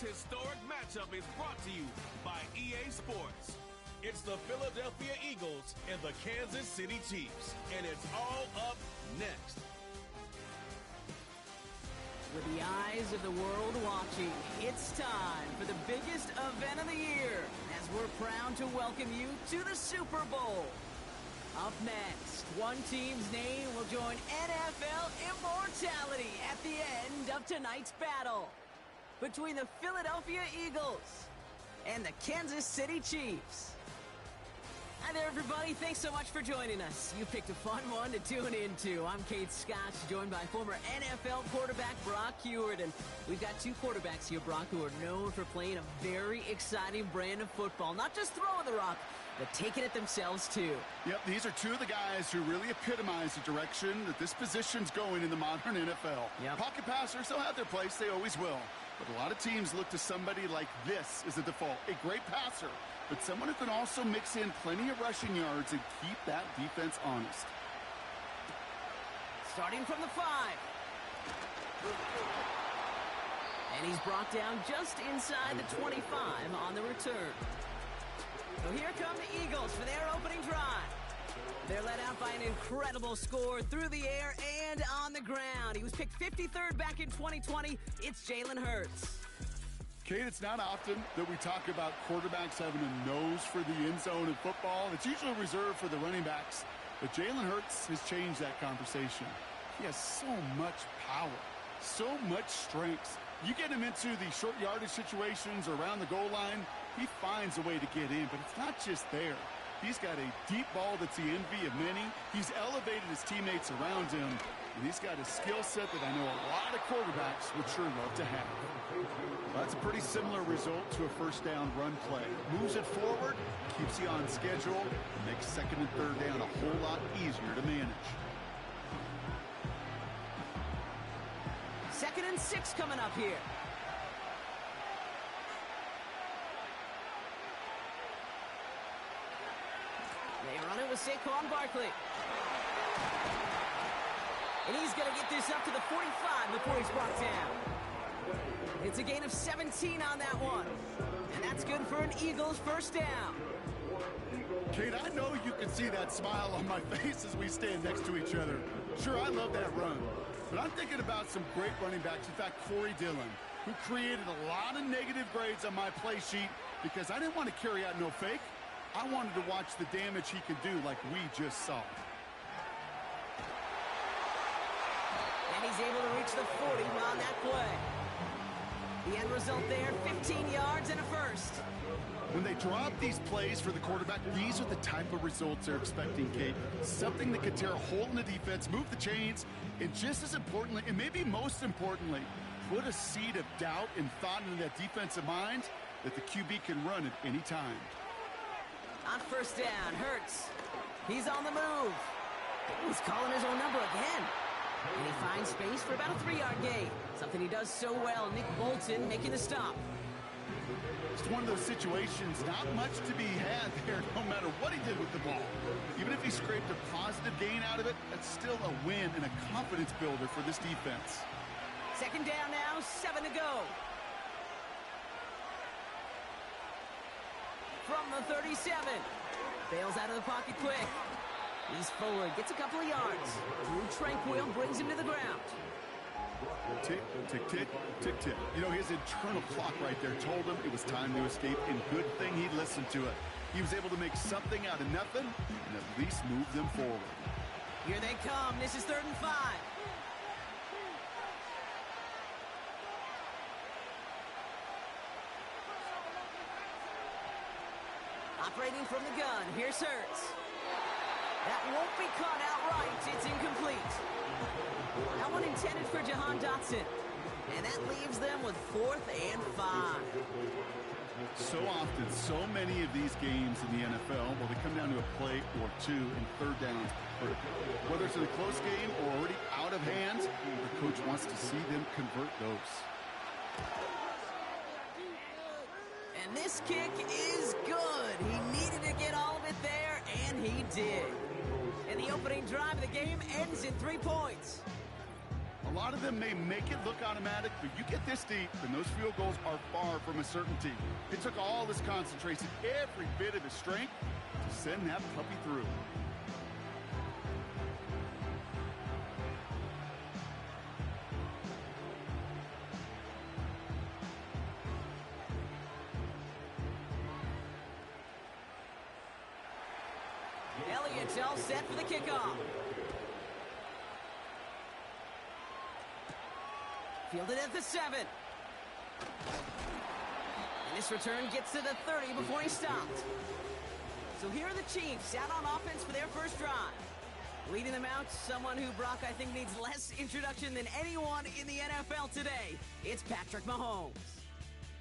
This historic matchup is brought to you by EA Sports. It's the Philadelphia Eagles and the Kansas City Chiefs, and it's all up next. With the eyes of the world watching, it's time for the biggest event of the year as we're proud to welcome you to the Super Bowl. Up next, one team's name will join NFL immortality at the end of tonight's battle between the Philadelphia Eagles and the Kansas City Chiefs. Hi there, everybody. Thanks so much for joining us. You picked a fun one to tune into. I'm Kate Scott, joined by former NFL quarterback Brock Huard. And we've got two quarterbacks here, Brock, who are known for playing a very exciting brand of football. Not just throwing the rock, but taking it themselves, too. Yep, these are two of the guys who really epitomize the direction that this position's going in the modern NFL. Yep. Pocket passers, they'll have their place. They always will. But a lot of teams look to somebody like this as a default. A great passer, but someone who can also mix in plenty of rushing yards and keep that defense honest. Starting from the 5. And he's brought down just inside the 25 on the return. So here come the Eagles for their opening drive. They're led out by an incredible score through the air and on the ground. He was picked 53rd back in 2020. It's Jalen Hurts. Kate, it's not often that we talk about quarterbacks having a nose for the end zone in football. It's usually reserved for the running backs. But Jalen Hurts has changed that conversation. He has so much power, so much strength. You get him into the short yardage situations or around the goal line, he finds a way to get in. But it's not just there. He's got a deep ball that's the envy of many. He's elevated his teammates around him. And he's got a skill set that I know a lot of quarterbacks would sure love to have. Well, that's a pretty similar result to a first down run play. Moves it forward, keeps you on schedule, makes second and third down a whole lot easier to manage. 2nd and 6 coming up here. They run it with Saquon Barkley. And he's going to get this up to the 45 before he's brought down. It's a gain of 17 on that one. And that's good for an Eagles first down. Kate, I know you can see that smile on my face as we stand next to each other. Sure, I love that run. But I'm thinking about some great running backs. In fact, Corey Dillon, who created a lot of negative grades on my play sheet because I didn't want to carry out no fake. I wanted to watch the damage he could do like we just saw. And he's able to reach the 40 on that play. The end result there, 15 yards and a first. When they drop these plays for the quarterback, these are the type of results they're expecting, Kate. Something that could tear a hole in the defense, move the chains, and just as importantly, and maybe most importantly, put a seed of doubt and thought into that defensive mind that the QB can run at any time. On first down, Hurts. He's on the move. He's calling his own number again. And he finds space for about a 3-yard gain. Something he does so well. Nick Bolton making the stop. It's one of those situations, not much to be had there no matter what he did with the ball. Even if he scraped a positive gain out of it, that's still a win and a confidence builder for this defense. 2nd down now, 7 to go. From the 37. Bails out of the pocket quick. He's forward, gets a couple of yards. Drew Tranquill brings him to the ground. Tick, tick, tick, tick, tick. You know, his internal clock right there told him it was time to escape, and good thing he listened to it. He was able to make something out of nothing and at least move them forward. Here they come. This is 3rd and 5. Operating from the gun, here's Hurts. That won't be caught outright. It's incomplete. That one intended for Jahan Dotson. And that leaves them with 4th and 5. So often, so many of these games in the NFL, well, they come down to a play or two, and third downs. Whether it's in a close game or already out of hand, the coach wants to see them convert those. And this kick is good. He needed to get all of it there, and he did. And the opening drive of the game ends in 3 points. A lot of them may make it look automatic, but you get this deep, and those field goals are far from a certainty. It took all his concentration, every bit of his strength, to send that puppy through. Elliott's all set for the kickoff. Fielded at the 7. And this return gets to the 30 before he stopped. So here are the Chiefs out on offense for their first drive. Leading them out, someone who, Brock, I think needs less introduction than anyone in the NFL today. It's Patrick Mahomes.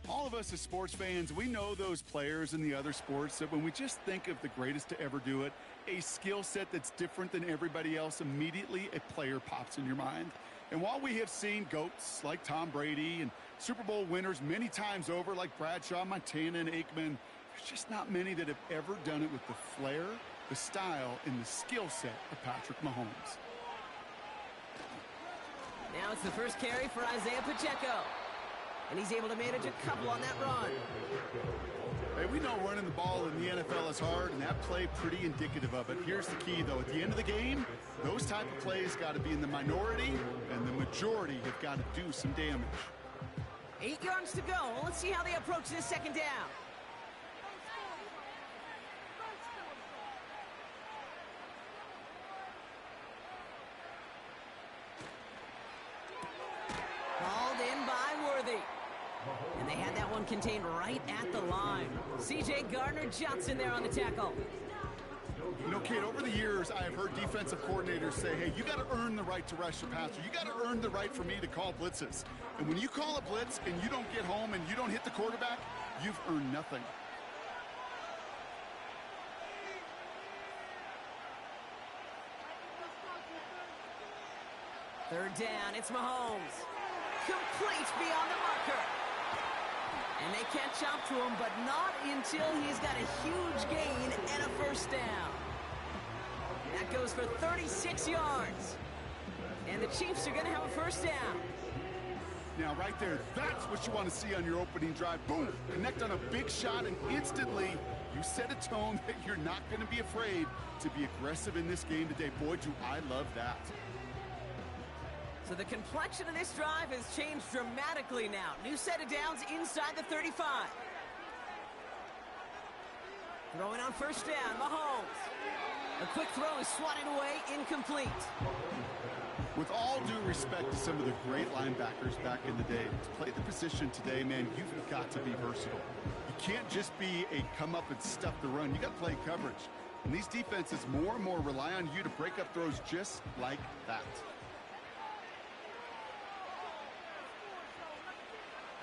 All of us as sports fans, we know those players in the other sports that when we just think of the greatest to ever do it, a skill set that's different than everybody else, immediately a player pops in your mind. And while we have seen GOATs like Tom Brady and Super Bowl winners many times over like Bradshaw, Montana, and Aikman, there's just not many that have ever done it with the flair, the style, and the skill set of Patrick Mahomes. Now it's the first carry for Isaiah Pacheco. And he's able to manage a couple on that run. Hey, we know running the ball in the NFL is hard, and that play pretty indicative of it. Here's the key, though. At the end of the game, those type of plays got to be in the minority, and the majority have got to do some damage. 8 yards to go. Let's see how they approach this second down. Called in by Worthy. And they had that one contained right at the line. C.J. Gardner-Johnson there on the tackle. You know, Kate, over the years, I have heard defensive coordinators say, hey, you got to earn the right to rush your passer. You got to earn the right for me to call blitzes. And when you call a blitz and you don't get home and you don't hit the quarterback, you've earned nothing. Third down, it's Mahomes. Complete beyond the marker. And they can't chop to him, but not until he's got a huge gain and a first down. That goes for 36 yards. And the Chiefs are going to have a first down. Now, right there, that's what you want to see on your opening drive. Boom! Connect on a big shot, and instantly you set a tone that you're not going to be afraid to be aggressive in this game today. Boy, do I love that. So the complexion of this drive has changed dramatically now. New set of downs inside the 35. Throwing on first down, Mahomes. A quick throw is swatted away, incomplete. With all due respect to some of the great linebackers back in the day, to play the position today, man, you've got to be versatile. You can't just be a come up and stuff the run. You got to play coverage. And these defenses more and more rely on you to break up throws just like that.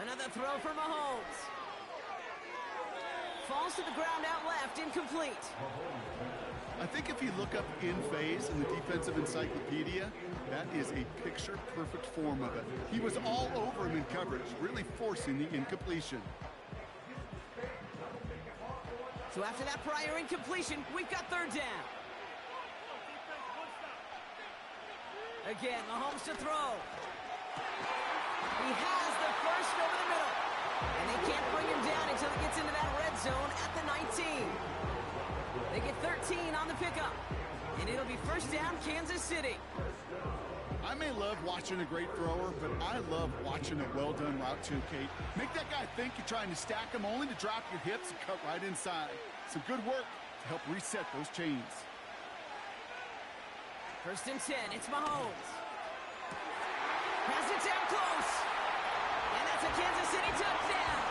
Another throw for Mahomes. Falls to the ground out left, incomplete. I think if you look up in phase in the defensive encyclopedia, that is a picture-perfect form of it. He was all over him in coverage, really forcing the incompletion. So after that prior incompletion, we've got third down. Again, Mahomes to throw. He has the first over the middle. And they can't bring him down until he gets into that red zone at the 19. They get 13 on the pickup. And it'll be first down, Kansas City. I may love watching a great thrower, but I love watching a well-done route too, Kate. Make that guy think you're trying to stack him only to drop your hips and cut right inside. Some good work to help reset those chains. First and 10, it's Mahomes. Has it down close. And that's a Kansas City touchdown.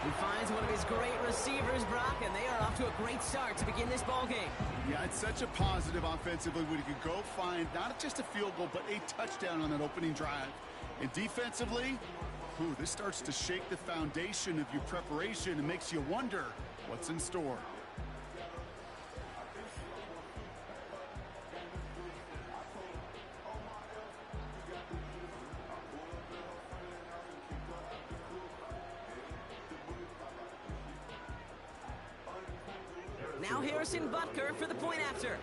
He finds one of his great receivers, Brock, and they are off to a great start to begin this ball game. Yeah, it's such a positive offensively when you can go find not just a field goal, but a touchdown on that opening drive. And defensively, this starts to shake the foundation of your preparation and makes you wonder what's in store. Now Harrison Butker for the point after.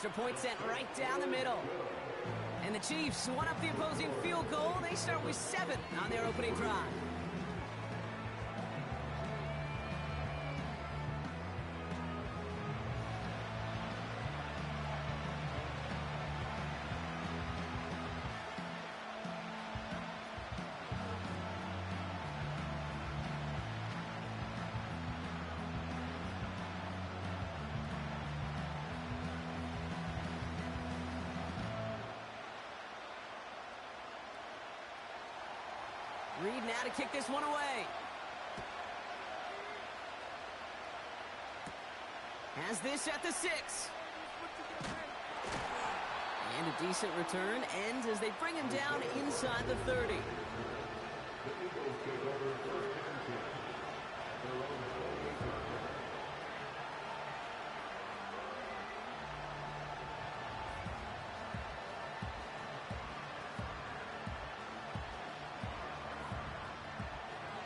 Extra point sent right down the middle. And the Chiefs one up the opposing field goal. They start with 7 on their opening drive. Reed now to kick this one away. Has this at the 6. And a decent return ends as they bring him down inside the 30.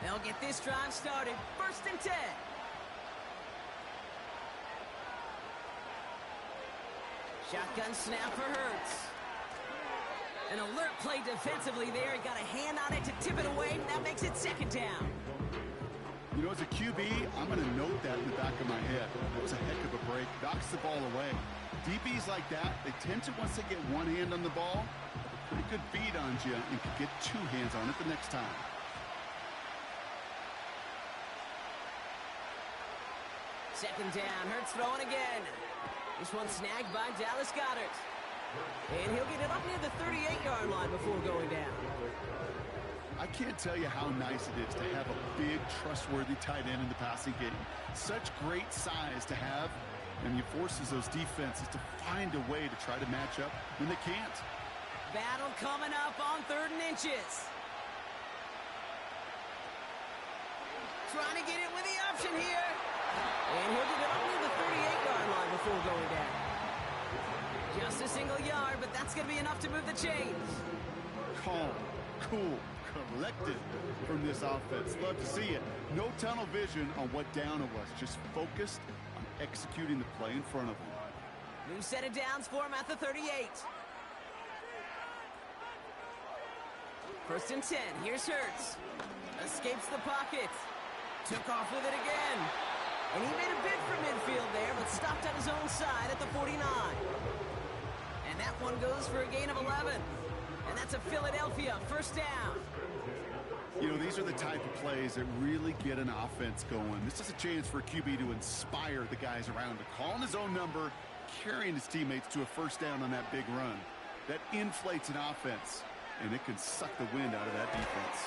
They'll get this drive started. 1st and 10. Shotgun snap for Hurts. An alert play defensively there. He got a hand on it to tip it away. That makes it 2nd down. You know, as a QB, I'm going to note that in the back of my head. That was a heck of a break. Knocks the ball away. DBs like that, they tend to, once they get one hand on the ball, pretty good beat on you and could get 2 hands on it the next time. Second down, Hurts throwing again. This one snagged by Dallas Goedert. And he'll get it up near the 38-yard line before going down. I can't tell you how nice it is to have a big, trustworthy tight end in the passing game. Such great size to have, and he forces those defenses to find a way to try to match up when they can't. Battle coming up on 3rd and inches. Trying to get it with the option here. And he'll get it up near the 38-yard line before going down. Just a single yard, but that's going to be enough to move the chains. Calm, cool, collected from this offense. Love to see it. No tunnel vision on what down it was. Just focused on executing the play in front of them. New set of downs for him at the 38. 1st and 10. Here's Hurts. Escapes the pocket. Took off with it again. And he made a bid for midfield there, but stopped on his own side at the 49. And that one goes for a gain of 11. And that's a Philadelphia 1st down. You know, these are the type of plays that really get an offense going. This is a chance for a QB to inspire the guys around him, calling his own number, carrying his teammates to a 1st down on that big run. That inflates an offense, and it can suck the wind out of that defense.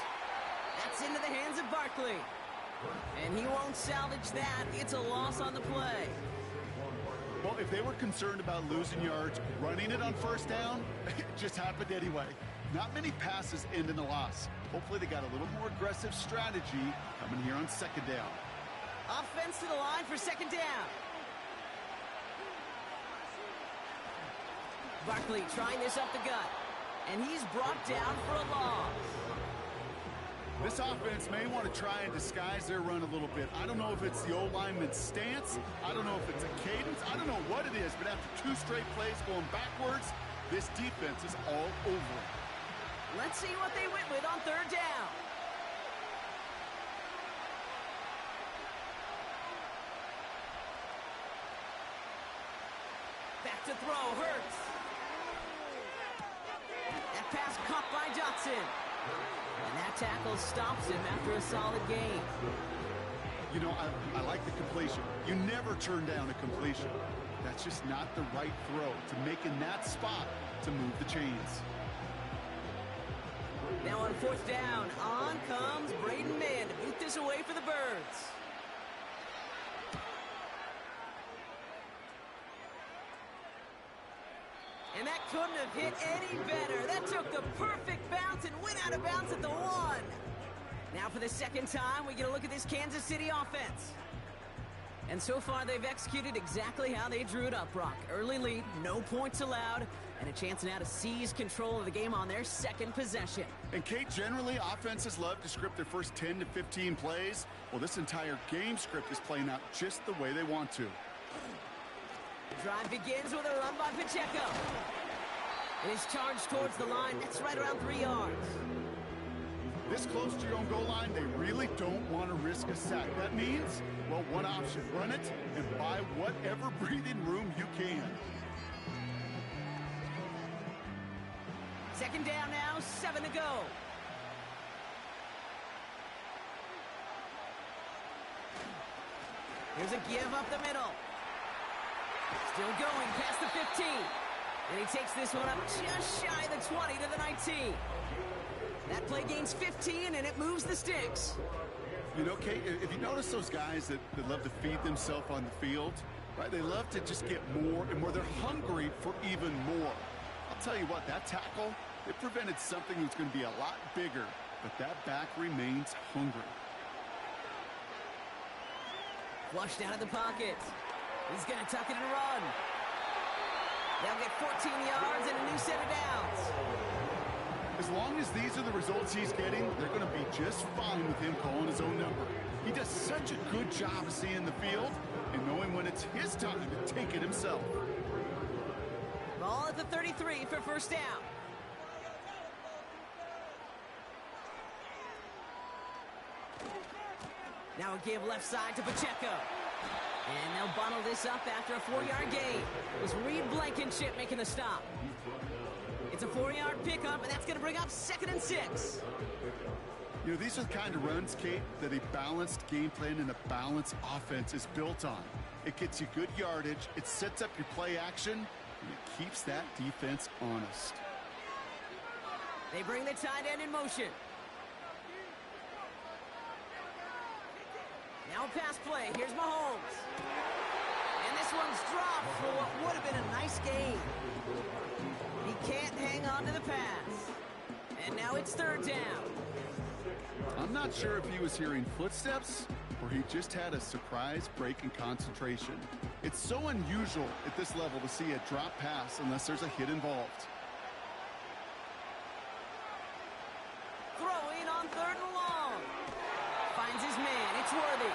That's into the hands of Barkley. And he won't salvage that. It's a loss on the play. Well, if they were concerned about losing yards, running it on 1st down, it just happened anyway. Not many passes end in a loss. Hopefully they got a little more aggressive strategy coming here on 2nd down. Offense to the line for 2nd down. Barkley trying this up the gut. And he's brought down for a loss. This offense may want to try and disguise their run a little bit. I don't know if it's the old lineman's stance. I don't know if it's a cadence. I don't know what it is, but after 2 straight plays going backwards, this defense is all over it. Let's see what they went with on 3rd down. Back to throw, Hurts. That pass caught by Johnson. And that tackle stops him after a solid gain. You know, I like the completion. You never turn down a completion. That's just not the right throw to make in that spot to move the chains. Now on 4th down, on comes Braden Mann to boot this away for the Birds. And that couldn't have hit any better. That took the perfect bounce and went out of bounds at the 1. Now for the 2nd time, we get a look at this Kansas City offense. And so far, they've executed exactly how they drew it up, Brock. Early lead, no points allowed, and a chance now to seize control of the game on their 2nd possession. And, Kate, generally, offenses love to script their first 10 to 15 plays. Well, this entire game script is playing out just the way they want to. Drive begins with a run by Pacheco. It is charged towards the line. That's right around 3 yards. This close to your own goal line, they really don't want to risk a sack. That means, well, one option. Run it and buy whatever breathing room you can. Second down now, 7 to go. Here's a give up the middle. Still going past the 15. And he takes this one up just shy of the 20 to the 19. That play gains 15, and it moves the sticks. You know, Kate, if you notice those guys that love to feed themselves on the field, right? They love to just get more and more. They're hungry for even more. I'll tell you what, that tackle, it prevented something that's going to be a lot bigger, but that back remains hungry. Flushed out of the pocket. He's going to tuck it and run. They'll get 14 yards and a new set of downs. As long as these are the results he's getting, they're going to be just fine with him calling his own number. He does such a good job of seeing the field and knowing when it's his time to take it himself. Ball at the 33 for first down. Now a give left side to Pacheco. And they'll bundle this up after a 4-yard gain. It was Reed Blankenship making the stop. It's a 4-yard pickup, and that's going to bring up 2nd and 6. You know, these are the kind of runs, Kate, that a balanced game plan and a balanced offense is built on. It gets you good yardage, it sets up your play action, and it keeps that defense honest. They bring the tight end in motion. Now a pass play. Here's Mahomes. And this one's dropped for what would have been a nice gain. He can't hang on to the pass. And now it's 3rd down. I'm not sure if he was hearing footsteps or he just had a surprise break in concentration. It's so unusual at this level to see a drop pass unless there's a hit involved. Throwing on 3rd and long. Finds his man. It's Worthy.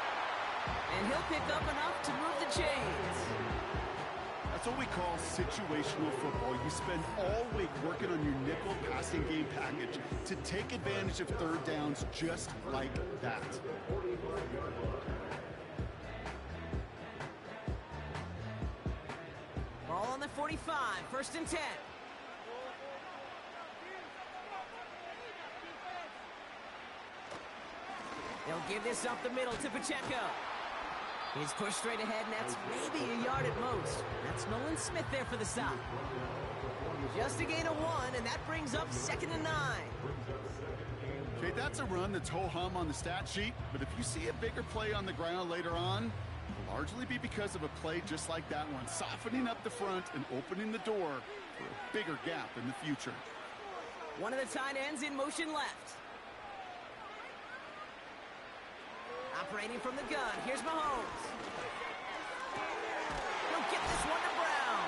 And he'll pick up enough to move the chains. That's what we call situational football. You spend all week working on your nickel passing game package to take advantage of 3rd downs just like that. Ball on the 45, 1st and 10. They'll give this up the middle to Pacheco. He's pushed straight ahead, and that's maybe a yard at most. That's Nolan Smith there for the stop. Just a gain of 1, and that brings up 2nd and 9. Okay, that's a run that's ho-hum on the stat sheet, but if you see a bigger play on the ground later on, it'll largely be because of a play just like that one, softening up the front and opening the door for a bigger gap in the future. One of the tight ends in motion left. Operating from the gun, here's Mahomes. He'll get this one to Brown.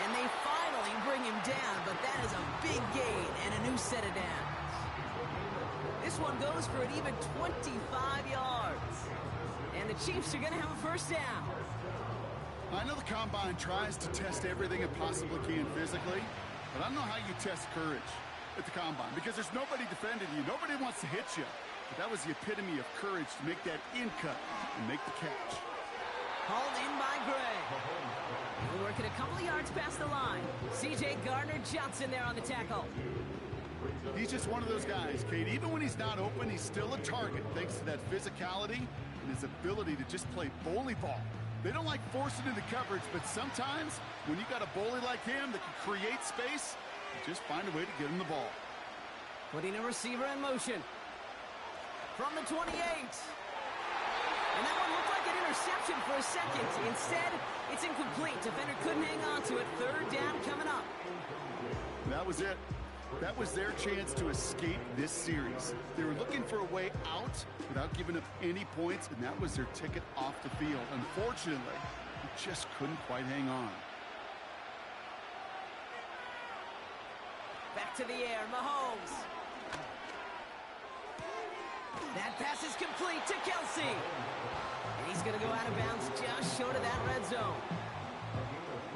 And they finally bring him down, but that is a big gain and a new set of downs. This one goes for an even 25 yards. And the Chiefs are going to have a 1st down. I know the Combine tries to test everything it possibly can physically, but I don't know how you test courage at the Combine because there's nobody defending you. Nobody wants to hit you. But that was the epitome of courage to make that in cut and make the catch. Hauled in by Gray. He'll work it a couple of yards past the line. C.J. Gardner-Johnson there on the tackle. He's just one of those guys, Kate. Even when he's not open, he's still a target thanks to that physicality and his ability to just play bully ball. They don't like forcing into coverage, but sometimes when you got a bully like him that can create space, you just find a way to get him the ball. Putting a receiver in motion. From the 28. And that one looked like an interception for a second. Instead, it's incomplete. Defender couldn't hang on to it. 3rd down coming up. That was it. That was their chance to escape this series. They were looking for a way out without giving up any points, and that was their ticket off the field. Unfortunately, they just couldn't quite hang on. Back to the air, Mahomes. That pass is complete to Kelsey. And he's going to go out of bounds just short of that red zone.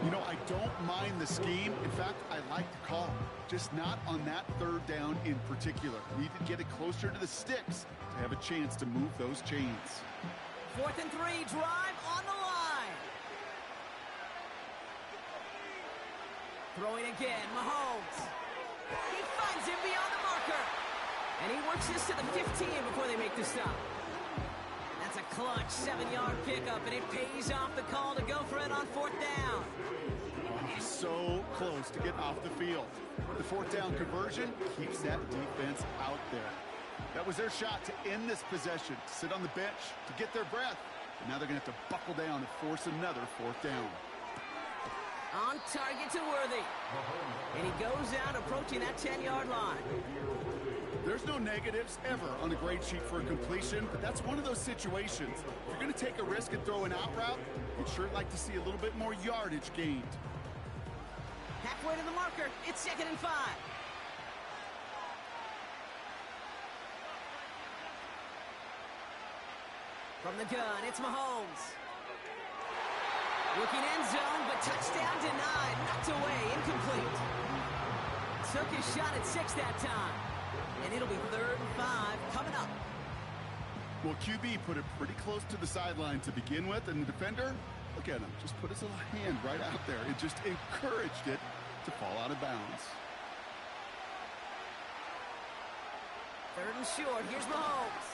You know, I don't mind the scheme. In fact, I like the call. Just not on that third down in particular. Need to get it closer to the sticks to have a chance to move those chains. 4th and 3, drive on the line. Throwing again, Mahomes. He finds him beyond the marker. And he works this to the 15 before they make the stop. That's a clutch 7-yard pickup, and it pays off the call to go for it on 4th down. Oh, so close to getting off the field. The 4th down conversion keeps that defense out there. That was their shot to end this possession, to sit on the bench, to get their breath. And now they're going to have to buckle down and force another 4th down. On target to Worthy. And he goes out approaching that 10-yard line. There's no negatives ever on a grade sheet for a completion, but that's one of those situations. If you're going to take a risk and throw an out route, you'd sure like to see a little bit more yardage gained. Halfway to the marker, it's 2nd and 5. From the gun, it's Mahomes. Looking end zone, but touchdown denied. Knocked away, incomplete. Took his shot at 6 that time. And it'll be 3rd and 5 coming up. Well, QB put it pretty close to the sideline to begin with, and the defender, look at him, just put his little hand right out there. It just encouraged it to fall out of bounds. 3rd and short, here's Mahomes.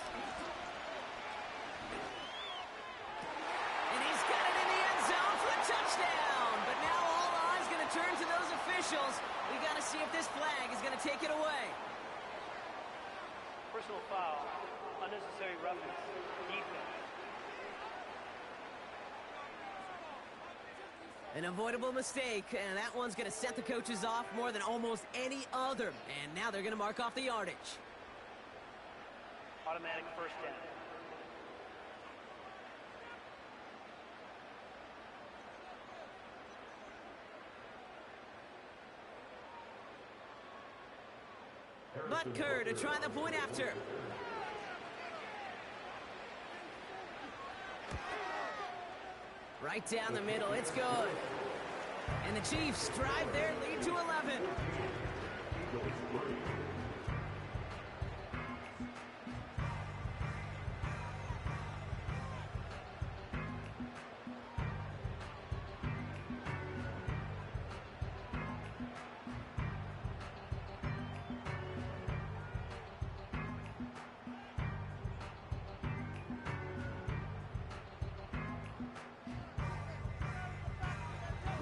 And he's got it in the end zone for the touchdown. But now all eyes going to turn to those officials. We got to see if this flag is going to take it away. Personal foul, unnecessary roughness, defense. An avoidable mistake, and that one's going to set the coaches off more than almost any other. And now they're going to mark off the yardage. Automatic 1st down. Butker to try the point after. Right down the middle, it's good. And the Chiefs drive their lead to 11.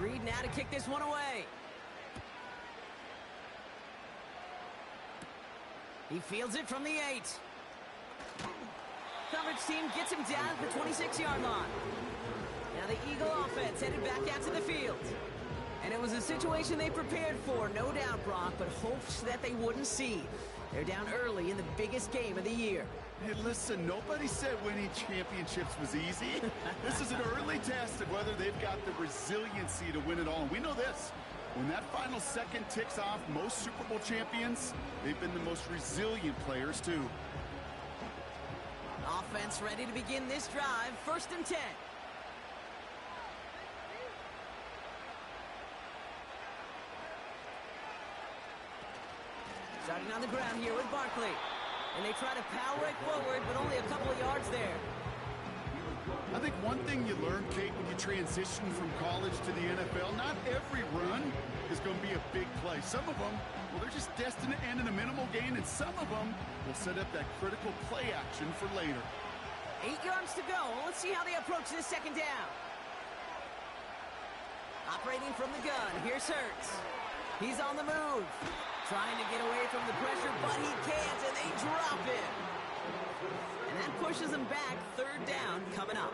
Reed now to kick this one away. He fields it from the 8. Coverage team gets him down at the 26-yard line. Now the Eagle offense headed back out to the field. And it was a situation they prepared for, no doubt, Brock, but hopes that they wouldn't see. They're down early in the biggest game of the year. Hey, listen, nobody said winning championships was easy. This is an early test of whether they've got the resiliency to win it all. And we know this. When that final second ticks off, most Super Bowl champions, they've been the most resilient players, too. Offense ready to begin this drive. 1st and 10. Starting on the ground here with Barkley. And they try to power it forward, but only a couple of yards there. I think one thing you learn, Kate, when you transition from college to the NFL, not every run is going to be a big play. Some of them, well, they're just destined to end in a minimal gain, and some of them will set up that critical play action for later. 8 yards to go. Let's see how they approach this 2nd down. Operating from the gun, here's Hurts. He's on the move. Trying to get away from the pressure, but he can't, and they drop it. And that pushes them back. 3rd down coming up.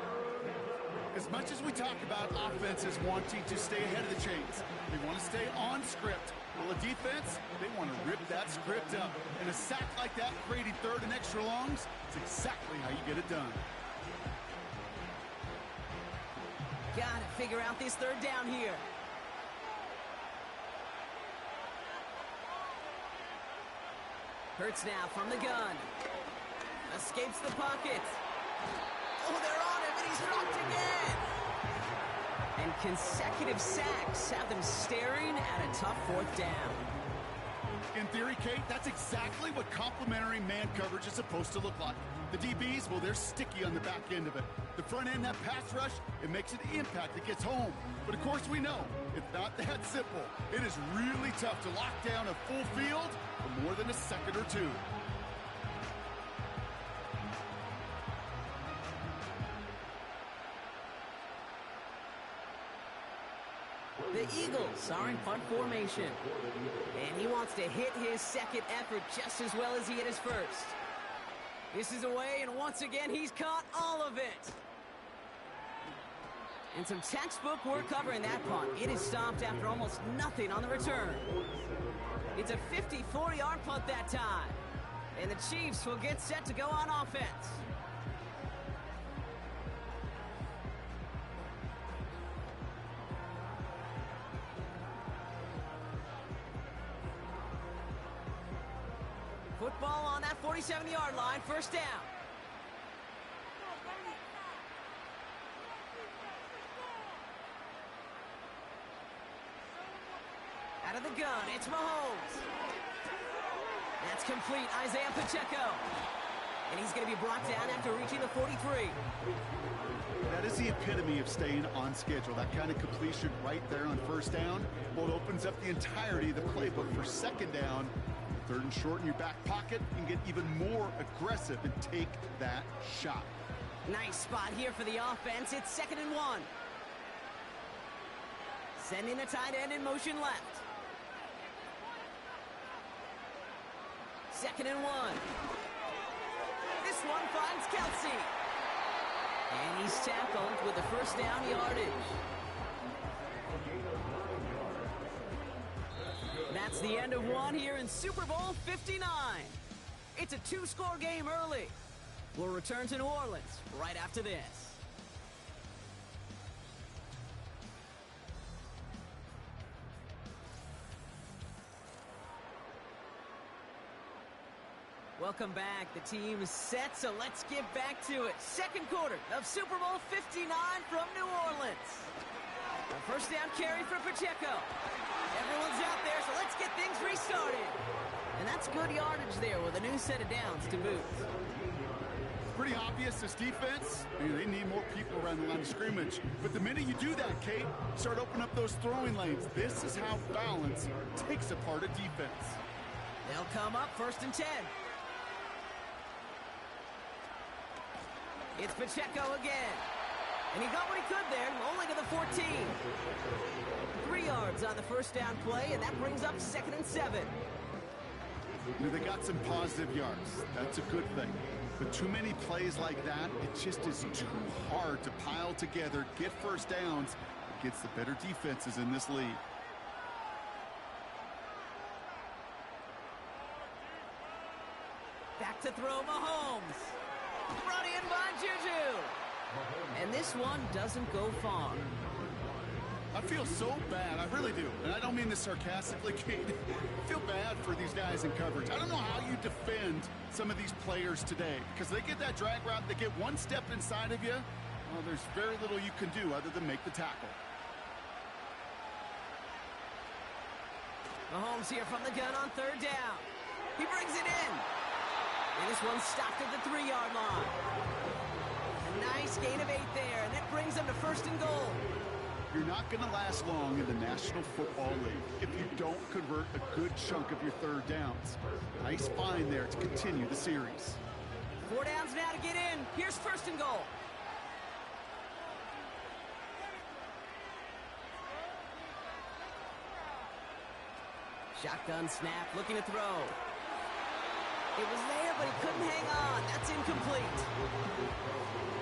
As much as we talk about offenses wanting to stay ahead of the chains, they want to stay on script. Well, a defense, they want to rip that script up. And a sack like that, creating 3rd and extra longs, is exactly how you get it done. Got to figure out this 3rd down here. Hurts now from the gun. Escapes the pocket. Oh, they're on him, and he's dropped again. And consecutive sacks have them staring at a tough fourth down. In theory, Kate, that's exactly what complementary man coverage is supposed to look like. The DBs, well, they're sticky on the back end of it. The front end, that pass rush, it makes an impact. It gets home. But of course we know, it's not that simple. It is really tough to lock down a full field for more than a second or two. The Eagles are in punt formation. And he wants to hit his second effort just as well as he hit his first. This is away, and once again, he's caught all of it. And some textbook work covering that punt. It is stopped after almost nothing on the return. It's a 54-yard punt that time. And the Chiefs will get set to go on offense. Football on that 47-yard line, first down. Out of the gun, it's Mahomes. That's complete, Isaiah Pacheco. And he's going to be brought down after reaching the 43. That is the epitome of staying on schedule. That kind of completion right there on first down. Well, it opens up the entirety of the playbook for second down. Third and short in your back pocket, you can get even more aggressive and take that shot. Nice spot here for the offense. It's 2nd and 1. Sending the tight end in motion left. 2nd and 1. This one finds Kelsey. And he's tackled with the first down yardage. That's the end of one here in Super Bowl 59. It's a 2-score game early. We'll return to New Orleans right after this. Welcome back. The team is set, so let's get back to it. Second quarter of Super Bowl 59 from New Orleans. A first down carry for Pacheco. Everyone's out there, so let's get things restarted. And that's good yardage there with a new set of downs to boot. Pretty obvious, this defense, they need more people around the line of scrimmage. But the minute you do that, Kate, start opening up those throwing lanes. This is how balance takes apart a defense. They'll come up 1st and 10. It's Pacheco again. And he got what he could there, only to the 14. 3 yards on the first down play, and that brings up 2nd and 7. They got some positive yards. That's a good thing. But too many plays like that, it just is too hard to pile together, get first downs against the better defenses in this league. Back to throw Mahomes. Brought in by Juju. And this one doesn't go far. I feel so bad, I really do. And I don't mean this sarcastically, Kate. I feel bad for these guys in coverage. I don't know how you defend some of these players today. Because they get that drag route, they get one step inside of you, well, there's very little you can do other than make the tackle. Mahomes here from the gun on 3rd down. He brings it in. And this one's stopped at the 3-yard line. A nice gain of 8 there, and that brings them to 1st and goal. You're not going to last long in the National Football League if you don't convert a good chunk of your third downs. Nice find there to continue the series. 4 downs now to get in. Here's 1st and goal. Shotgun snap, looking to throw. It was there, but he couldn't hang on. That's incomplete.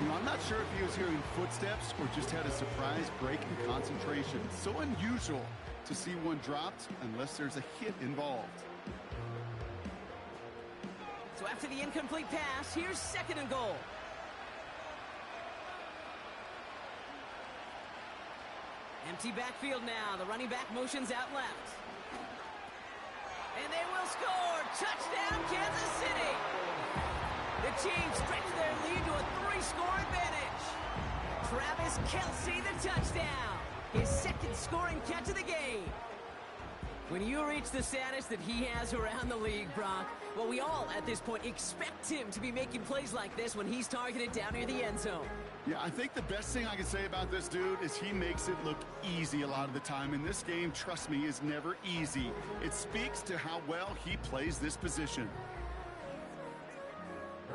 You know, I'm not sure if he was hearing footsteps or just had a surprise break in concentration. So unusual to see one dropped unless there's a hit involved. So after the incomplete pass, here's 2nd and goal. Empty backfield now. The running back motions out left. And they will score. Touchdown, Kansas City. The Chiefs stretch their lead to a 3-score advantage. Travis Kelce, the touchdown. his second scoring catch of the game. When you reach the status that he has around the league, Brock, well, we all at this point expect him to be making plays like this when he's targeted down near the end zone. Yeah, I think the best thing I can say about this dude is he makes it look easy a lot of the time. And this game, trust me, is never easy. It speaks to how well he plays this position.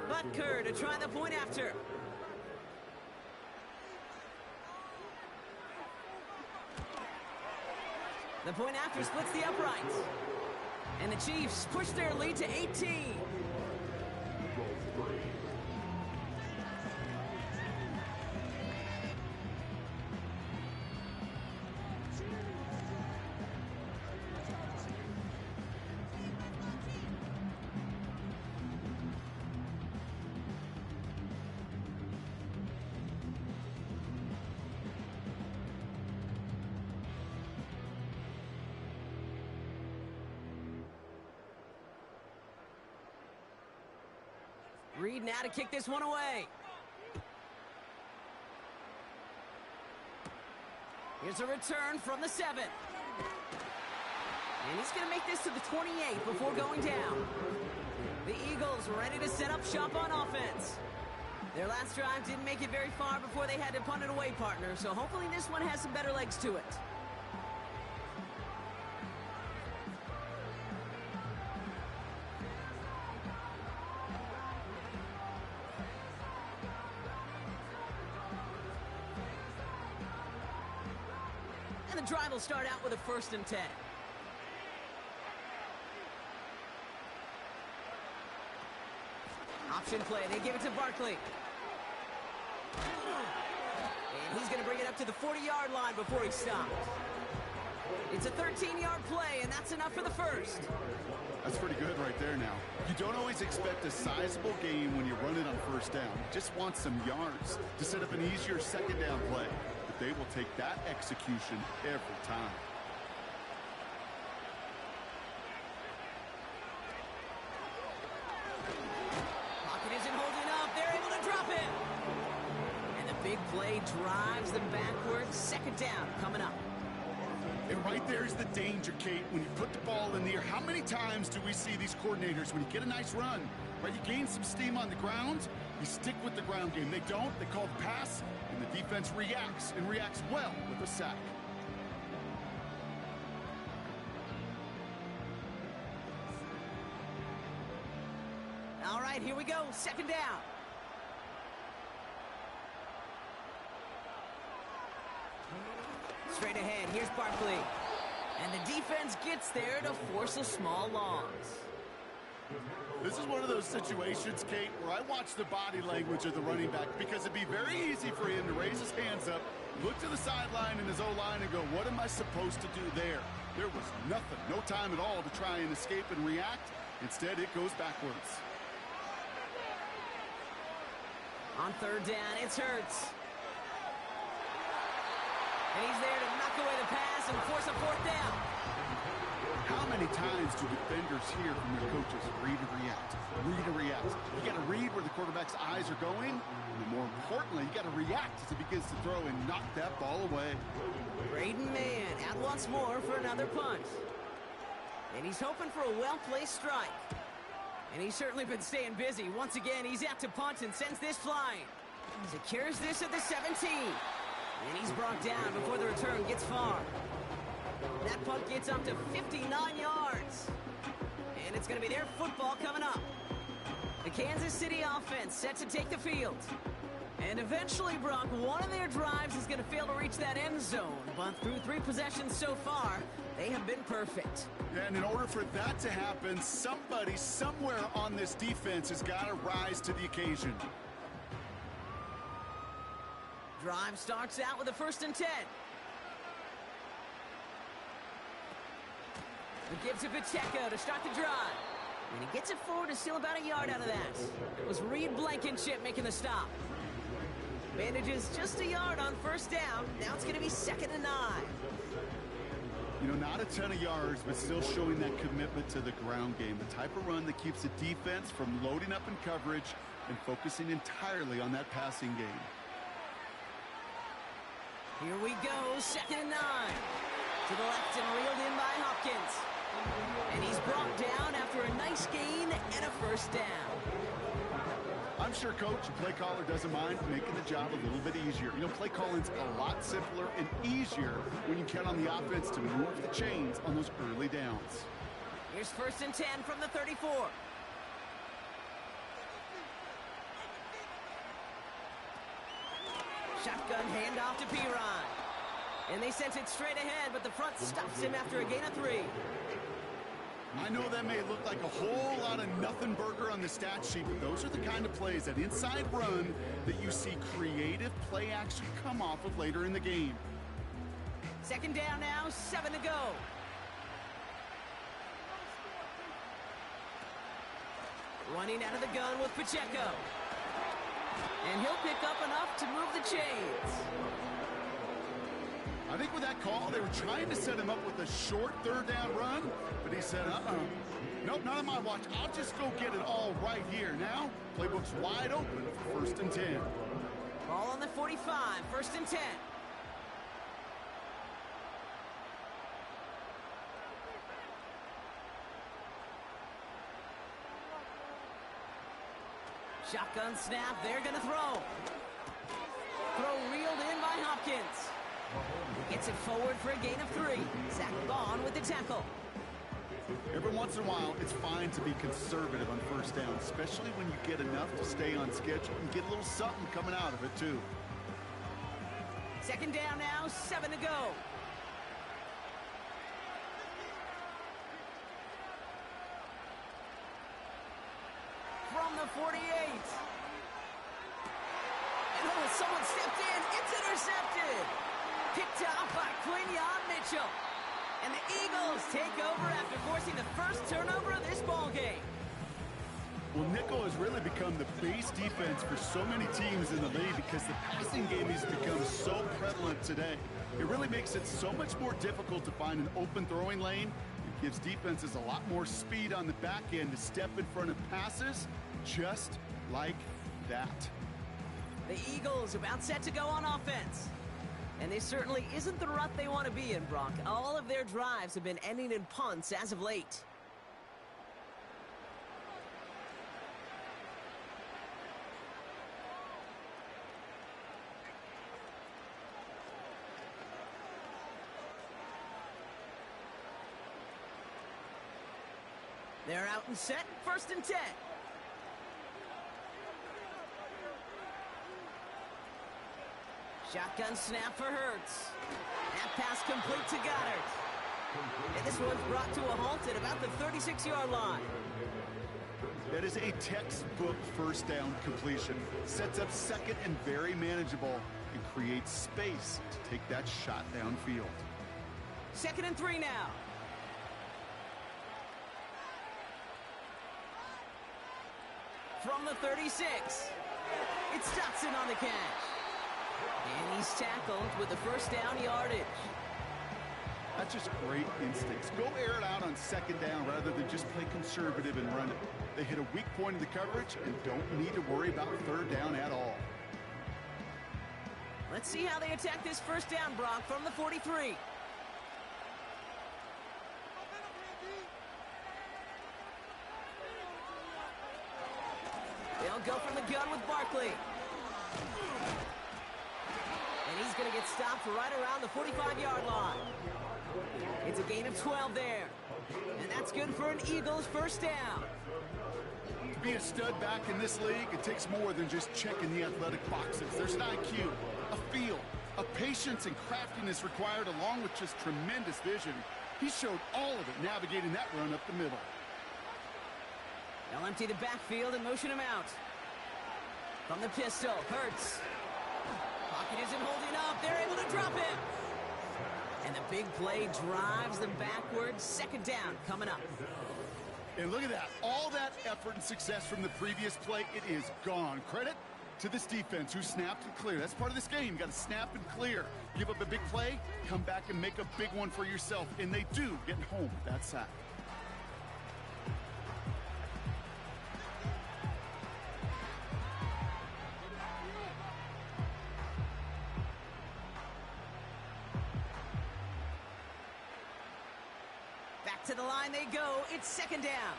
Butker to try the point after. The point after splits the uprights. And the Chiefs push their lead to 18. Reed now to kick this one away. Here's a return from the 7. And he's going to make this to the 28 before going down. The Eagles ready to set up shop on offense. Their last drive didn't make it very far before they had to punt it away, partner, so hopefully this one has some better legs to it. The drive will start out with a 1st and 10. Option play. They give it to Barkley. And he's going to bring it up to the 40-yard line before he stops. It's a 13-yard play, and that's enough for the 1st. That's pretty good right there now. You don't always expect a sizable game when you run it on 1st down. You just want some yards to set up an easier 2nd down play. They will take that execution every time. Pocket isn't holding up. They're able to drop it. And the big play drives them backwards. 2nd down coming up. And right there's the danger, Kate. When you put the ball in the air, how many times do we see these coordinators, when you get a nice run, right, you gain some steam on the ground, you stick with the ground game. They don't. They call the pass. And the defense reacts, and reacts well with a sack. All right, here we go. 2nd down. Straight ahead, here's Barkley. And the defense gets there to force a small loss. This is one of those situations, Kate, where I watch the body language of the running back, because it'd be very easy for him to raise his hands up, look to the sideline in his O-line and go, what am I supposed to do there? There was nothing, no time at all to try and escape and react. Instead, it goes backwards. On 3rd down, it's Hurts. And he's there to knock away the pass and force a 4th down. How many times do defenders hear from their coaches, read and react, read and react? You got to read where the quarterback's eyes are going, and more importantly, you got to react as he begins to throw and knock that ball away. Braden Mann out once more for another punt. And he's hoping for a well-placed strike. And he's certainly been staying busy. Once again, he's out to punt and sends this flying. Secures this at the 17. And he's brought down before the return gets far. That punt gets up to 59 yards. And it's going to be their football coming up. The Kansas City offense set to take the field. And eventually, Brock, one of their drives is going to fail to reach that end zone. But through 3 possessions so far, they have been perfect. And in order for that to happen, somebody somewhere on this defense has got to rise to the occasion. Drive starts out with a 1st and 10. He gives it Pacheco to start the drive. And he gets it forward to steal about a yard out of that. It was Reed Blankenship making the stop. Manages just a yard on 1st down. Now it's going to be 2nd and 9. You know, not a ton of yards, but still showing that commitment to the ground game. The type of run that keeps the defense from loading up in coverage and focusing entirely on that passing game. Here we go, 2nd and 9. To the left and reeled in by Hopkins. And he's brought down after a nice gain and a first down. I'm sure coach and play caller doesn't mind making the job a little bit easier. You know, play calling's a lot simpler and easier when you count on the offense to move the chains on those early downs. Here's 1st and 10 from the 34. Shotgun handoff to Perine. And they sent it straight ahead, but the front stops him after a gain of 3. I know that may look like a whole lot of nothing burger on the stat sheet, but those are the kind of plays, that inside run, that you see creative play action come off of later in the game. 2nd down now, 7 to go. Running out of the gun with Pacheco. And he'll pick up enough to move the chains. I think with that call, they were trying to set him up with a short 3rd down run, but he said, nope, not on my watch. I'll just go get it all right here. Now, playbook's wide open for 1st and 10. Ball on the 45, 1st and 10. Shotgun snap, they're gonna throw. Throw reeled in by Hopkins. Gets it forward for a gain of 3. Zach Bond with the tackle. Every once in a while, it's fine to be conservative on 1st down, especially when you get enough to stay on schedule and get a little something coming out of it, too. 2nd down now, 7 to go. From the 48. And someone stepped in. It's intercepted. Picked off by Quinyon Mitchell. And the Eagles take over after forcing the first turnover of this ballgame. Well, nickel has really become the base defense for so many teams in the league because the passing game has become so prevalent today. It really makes it so much more difficult to find an open throwing lane. It gives defenses a lot more speed on the back end to step in front of passes just like that. The Eagles about set to go on offense. And this certainly isn't the rut they want to be in, Brock. All of their drives have been ending in punts as of late. They're out and set, 1st and 10. Shotgun snap for Hurts. That pass complete to Goddard. And this one's brought to a halt at about the 36-yard line. That is a textbook 1st down completion. Sets up 2nd and very manageable and creates space to take that shot downfield. 2nd and 3 now. From the 36, it's Dotson on the catch. And he's tackled with the 1st down yardage. That's just great instincts. Go air it out on 2nd down rather than just play conservative and run it. They hit a weak point in the coverage and don't need to worry about 3rd down at all. Let's see how they attack this 1st down, Brock, from the 43. They'll go from the gun with Barkley. And he's going to get stopped right around the 45-yard line. It's a gain of 12 there. And that's good for an Eagles 1st down. To be a stud back in this league, it takes more than just checking the athletic boxes. There's an IQ, a feel, a patience and craftiness required along with just tremendous vision. He showed all of it navigating that run up the middle. They'll empty the backfield and motion him out. From the pistol, Hurts. Pocket isn't holding up. They're able to drop him. And the big play drives them backwards. 2nd down coming up. And look at that. All that effort and success from the previous play, it is gone. Credit to this defense who snapped and cleared. That's part of this game. You got to snap and clear. Give up a big play, come back and make a big one for yourself. And they do get home with that sack. the line they go. It's second down.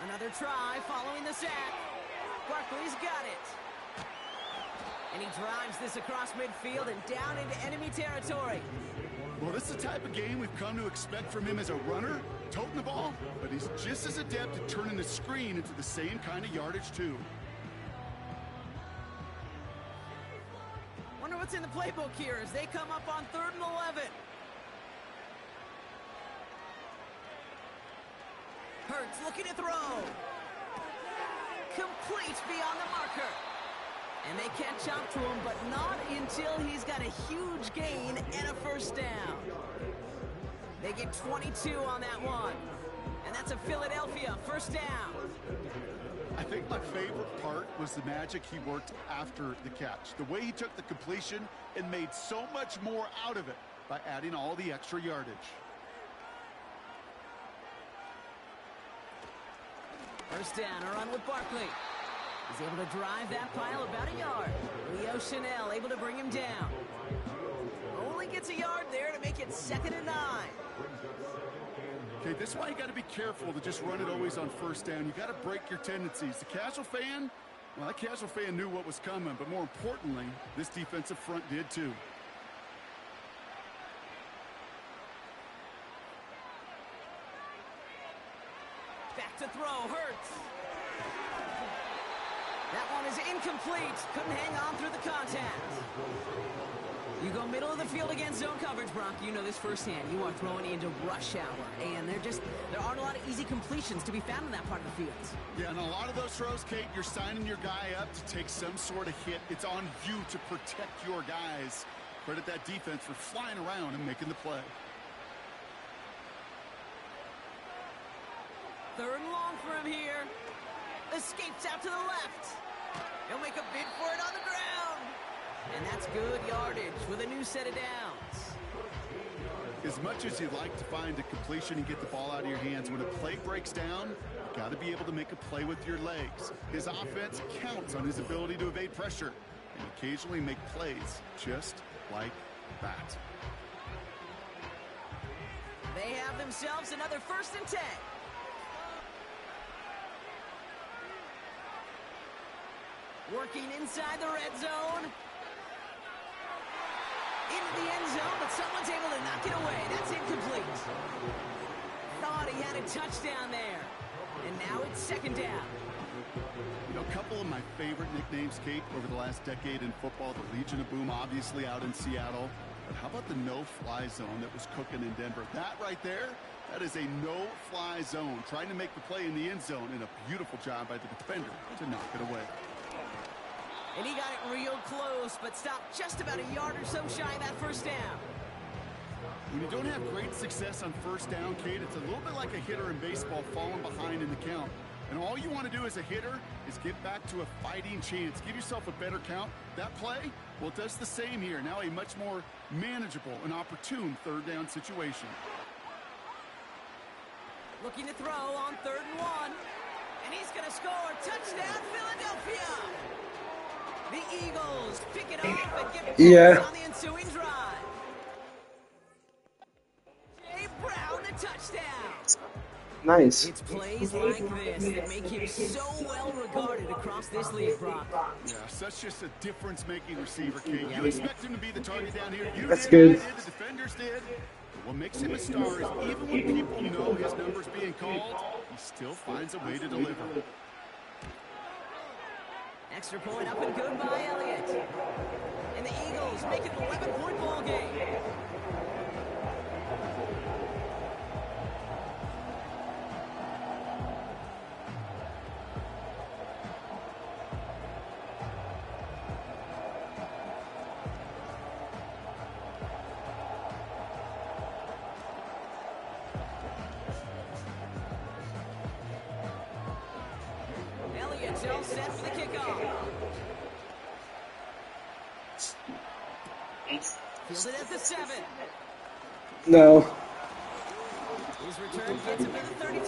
Another try following the sack. Barkley's got it. And he drives this across midfield and down into enemy territory. Well, this is the type of game we've come to expect from him as a runner, toting the ball, but he's just as adept at turning the screen into the same kind of yardage, too. Wonder what's in the playbook here as they come up on 3rd and 11. Hurts looking to throw. Complete beyond the marker. And they catch up to him, but not until he's got a huge gain and a first down. They get 22 on that one. And that's a Philadelphia first down. I think my favorite part was the magic he worked after the catch. The way he took the completion and made so much more out of it by adding all the extra yardage. First down, a run with Barkley. He's able to drive that pile about a yard. Leo Chanel able to bring him down. Only gets a yard there to make it 2nd and 9. Okay, this is why you got to be careful to just run it always on first down. You got to break your tendencies. The casual fan, well, that casual fan knew what was coming, but more importantly, this defensive front did too. Back to throw, Hurts. That one is incomplete. Couldn't hang on through the contact. You go middle of the field against zone coverage, Brock. You know this firsthand. You are throwing into rush hour, and there aren't a lot of easy completions to be found in that part of the field. Yeah, and a lot of those throws, Kate, you're signing your guy up to take some sort of hit. It's on you to protect your guys. Credit that defense for flying around and making the play. 3rd and long for him here. Escapes out to the left. He'll make a bid for it on the ground. And that's good yardage with a new set of downs. As much as you'd like to find a completion and get the ball out of your hands, when a play breaks down, you got to be able to make a play with your legs. His offense counts on his ability to evade pressure and occasionally make plays just like that. They have themselves another 1st and 10. Working inside the red zone. Into the end zone, but someone's able to knock it away. That's incomplete. Thought he had a touchdown there. And now it's 2nd down. You know, a couple of my favorite nicknames, Kate, over the last decade in football. The Legion of Boom, obviously, out in Seattle. But how about the no-fly zone that was cooking in Denver? That right there, that is a no-fly zone. Trying to make the play in the end zone, and a beautiful job by the defender to knock it away. And he got it real close, but stopped just about a yard or so shy of that first down. When you don't have great success on first down, Kate, it's a little bit like a hitter in baseball falling behind in the count. And all you want to do as a hitter is get back to a fighting chance. Give yourself a better count. That play, well, it does the same here. Now a much more manageable and opportune 3rd down situation. Looking to throw on 3rd and 1. And he's going to score. Touchdown, Philadelphia! The Eagles pick it up and get points on the ensuing drive. Jay Brown, the touchdown. Nice. It's plays like this that make him so well regarded across this league, Brock. Yeah, such just a difference-making receiver, Kate. You expect him to be the target down here. You That's did, good. I did, the defenders did. What makes him a star is even when people know his number's being called, he still finds a way to deliver. Extra point up and good by Elliott. And the Eagles make it an 11-point ball game. Elliott's all set for the kickoff. Fielded at the 7. No. His return gets him to the 35.